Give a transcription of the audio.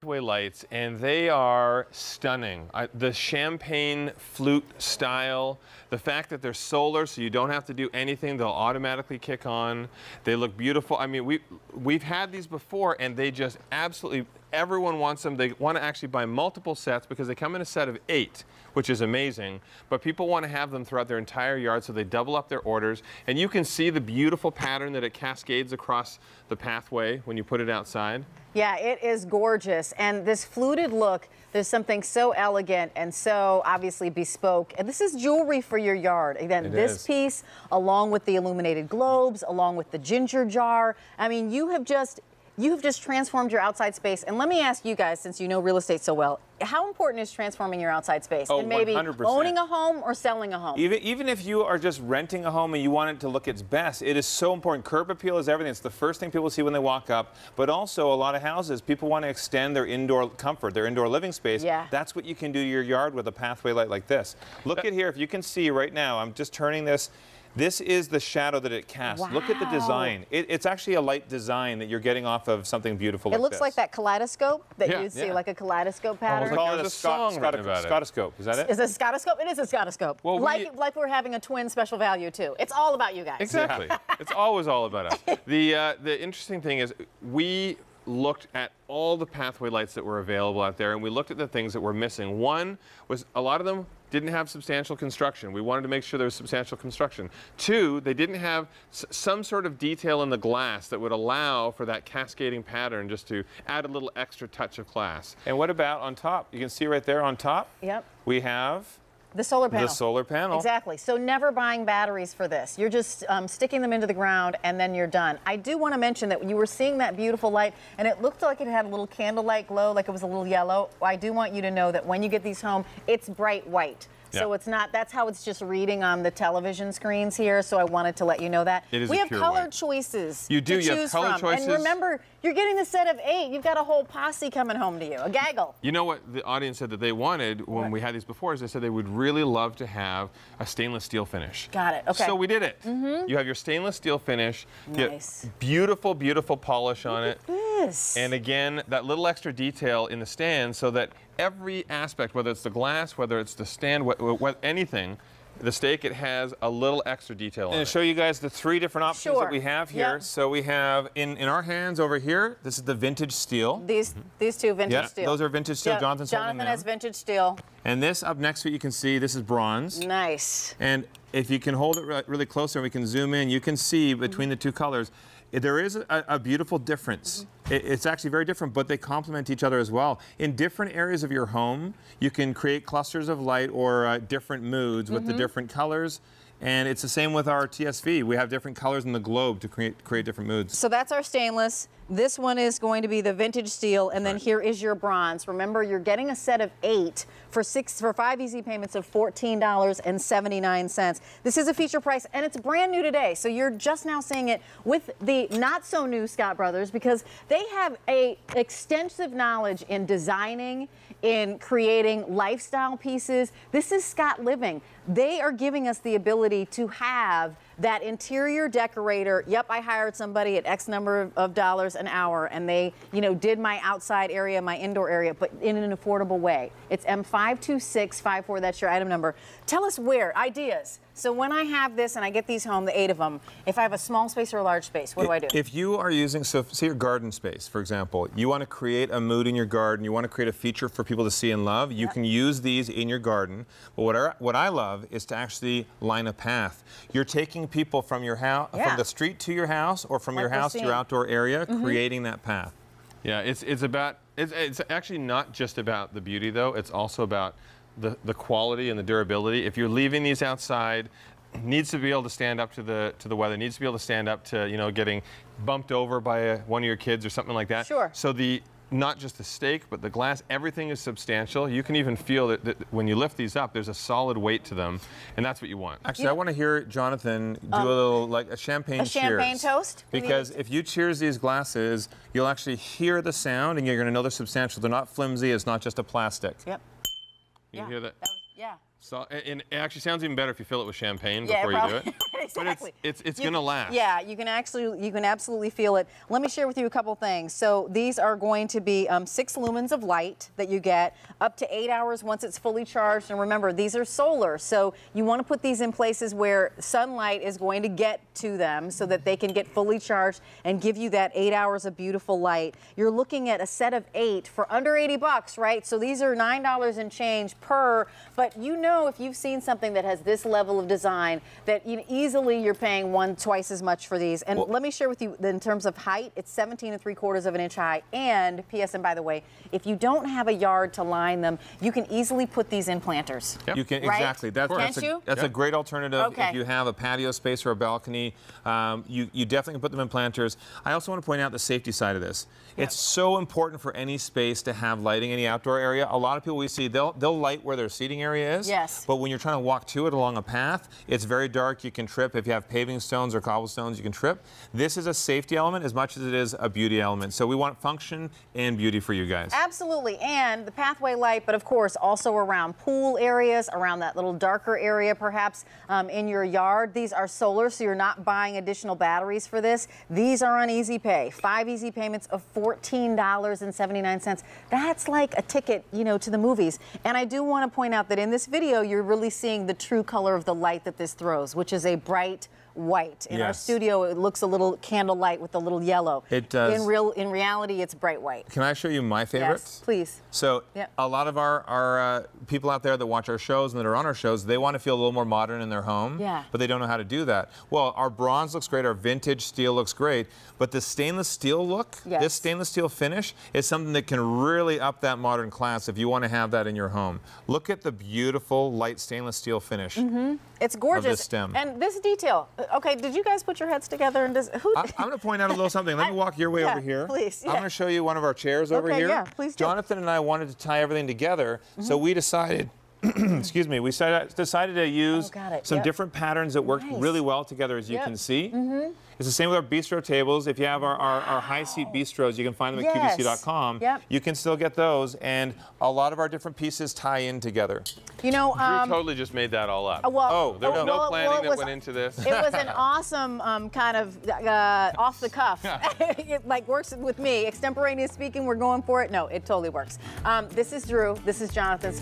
Pathway lights, and they are stunning. The champagne flute style, the fact that they're solar, so you don't have to do anything, they'll automatically kick on. They look beautiful. I mean, we've had these before, and they just absolutely, everyone wants them. They want to actually buy multiple sets because they come in a set of 8, which is amazing. But people want to have them throughout their entire yard, so they double up their orders. And you can see the beautiful pattern that it cascades across the pathway when you put it outside. Yeah, it is gorgeous. And this fluted look, there's something so elegant and so obviously bespoke. And this is jewelry for your yard. Again, this piece, along with the illuminated globes, along with the ginger jar. I mean, you have just transformed your outside space. And let me ask you guys, since you know real estate so well, how important is transforming your outside space? Oh, and maybe 100%. owning a home or selling a home? Even if you are just renting a home and you want it to look its best, it is so important. Curb appeal is everything. It's the first thing people see when they walk up. But also, a lot of houses, people want to extend their indoor comfort, their indoor living space. Yeah. That's what you can do to your yard with a pathway light like this. Look at here. If you can see right now, I'm just turning this. This is the shadow that it casts. Wow. Look at the design. It's actually a light design that you're getting off of something beautiful like this. It looks like that kaleidoscope that you'd see, like a kaleidoscope pattern. We call it a Scotoscope. Is that it? Is it a Scotoscope? It is a Scotoscope. Well, like we're having a twin special value, too. It's all about you guys. Exactly. It's always all about us. The interesting thing is we looked at all the pathway lights that were available out there, and we looked at the things that were missing. One was a lot of them didn't have substantial construction. We wanted to make sure there was substantial construction. 2, they didn't have some sort of detail in the glass that would allow for that cascading pattern just to add a little extra touch of class. And what about on top? You can see right there on top, Yep. we have the solar panel. the solar panel. Exactly. So never buying batteries for this. You're just sticking them into the ground and then you're done. I do want to mention that you were seeing that beautiful light and it looked like it had a little candlelight glow, like it was a little yellow. I do want you to know that when you get these home, it's bright white. So it's not, that's how it's just reading on the television screens here. So I wanted to let you know that. We have color choices. You do, you have color choices. And remember, you're getting the set of 8. You've got a whole posse coming home to you, a gaggle. You know what the audience said that they wanted when we had these before is they said they would really love to have a stainless steel finish. Got it, okay. So we did it. You have your stainless steel finish. Nice. Beautiful, beautiful polish on it. Yes. And again, that little extra detail in the stand so that every aspect, whether it's the glass, whether it's the stand, anything, the stake, it has a little extra detail on it. And to show you guys the 3 different options that we have here. Yep. So we have, in our hands over here, this is the vintage steel. These 2 vintage steel. Those are vintage steel. Yep. Jonathan has vintage steel. And this up next to it, you can see this is bronze. Nice. And if you can hold it really close and we can zoom in, you can see between the 2 colors, there is a beautiful difference. It's actually very different, but they complement each other as well. In different areas of your home, you can create clusters of light or different moods with the different colors. And it's the same with our TSV. We have different colors in the globe to create different moods. So that's our stainless. This one is going to be the vintage steel, and then here is your bronze. Remember, you're getting a set of 8 for 5 easy payments of $14.79. This is a feature price, and it's brand new today. So you're just now seeing it with the not so new Scott Brothers because they have a extensive knowledge in designing, in creating lifestyle pieces. This is Scott Living. They are giving us the ability to have that interior decorator. Yep, I hired somebody at X number of dollars an hour, and they, did my outside area, my indoor area, but in an affordable way. It's M52654. That's your item number. Tell us where, ideas. So when I have this and I get these home, the 8 of them, if I have a small space or a large space, what do I do? If you are using, so say your garden space, for example, you want to create a mood in your garden, you want to create a feature for people to see and love, you can use these in your garden. But what I love is to actually line a path. You're taking people from your house, from the street to your house, or from your house to your outdoor area, creating that path. Yeah, it's actually not just about the beauty though, it's also about the quality and the durability. If you're leaving these outside, it needs to be able to stand up to the weather, needs to be able to stand up to getting bumped over by one of your kids or something like that. Sure. So not just the stake, but the glass, everything is substantial. You can even feel that when you lift these up, there's a solid weight to them, and that's what you want. Actually, I want to hear Jonathan do a little, like a champagne cheers. A champagne toast? Because if you cheers these glasses, you'll actually hear the sound, and you're going to know they're substantial. They're not flimsy. It's not just a plastic. Yep. You hear that? Yeah. So, and it actually sounds even better if you fill it with champagne Yeah, before you do it. Exactly. But it's gonna last. Yeah, you can absolutely feel it. Let me share with you a couple things. So these are going to be 6 lumens of light that you get, up to 8 hours once it's fully charged. And remember, these are solar, so you want to put these in places where sunlight is going to get to them so that they can get fully charged and give you that 8 hours of beautiful light. You're looking at a set of 8 for under 80 bucks, right? So these are $9 and change per, but you know, if you've seen something that has this level of design, that easily you're paying twice as much for these. And let me share with you that in terms of height, it's 17 3/4 of an inch high. And P.S. and by the way, if you don't have a yard to line them, you can easily put these in planters. Yep. You can, right? exactly. That's a great alternative. Okay. If you have a patio space or a balcony, you definitely can put them in planters. I also want to point out the safety side of this. It's so important for any space to have lighting, any outdoor area. A lot of people we see, they'll light where their seating area is. Yes. But when you're trying to walk to it along a path, it's very dark, you can trip. If you have paving stones or cobblestones, you can trip. This is a safety element as much as it is a beauty element. So we want function and beauty for you guys. Absolutely, and the pathway light, but of course also around pool areas, around that little darker area perhaps in your yard. These are solar, so you're not buying additional batteries for this. These are on easy pay, 5 easy payments of $14.79. That's like a ticket, to the movies. And I do want to point out that in this video, you're really seeing the true color of the light that this throws, which is a bright white. In our studio, it looks a little candlelight with a little yellow. It does. In reality, it's bright white. Can I show you my favorites? Yes, please. So a lot of our people out there that watch our shows and that are on our shows, they want to feel a little more modern in their home, but they don't know how to do that. Well, our bronze looks great, our vintage steel looks great, but the stainless steel look, this stainless steel finish, is something that can really up that modern class if you want to have that in your home. Look at the beautiful light stainless steel finish. It's gorgeous. Of this stem. And this detail. Okay, did you guys put your heads together and I'm going to point out a little something. Let me walk your way over here. Please. I'm going to show you one of our chairs over here. Yeah, please do. Jonathan and I wanted to tie everything together, so we decided excuse me, we decided to use some different patterns that work really well together, as you can see. It's the same with our bistro tables. If you have our high seat bistros, you can find them at QVC.com. You can still get those, and a lot of our different pieces tie in together. Drew totally just made that all up. There was no planning that went into this. It was an awesome kind of off the cuff. It works with me. Extemporaneous speaking, we're going for it. No, it totally works. This is Drew. This is Jonathan.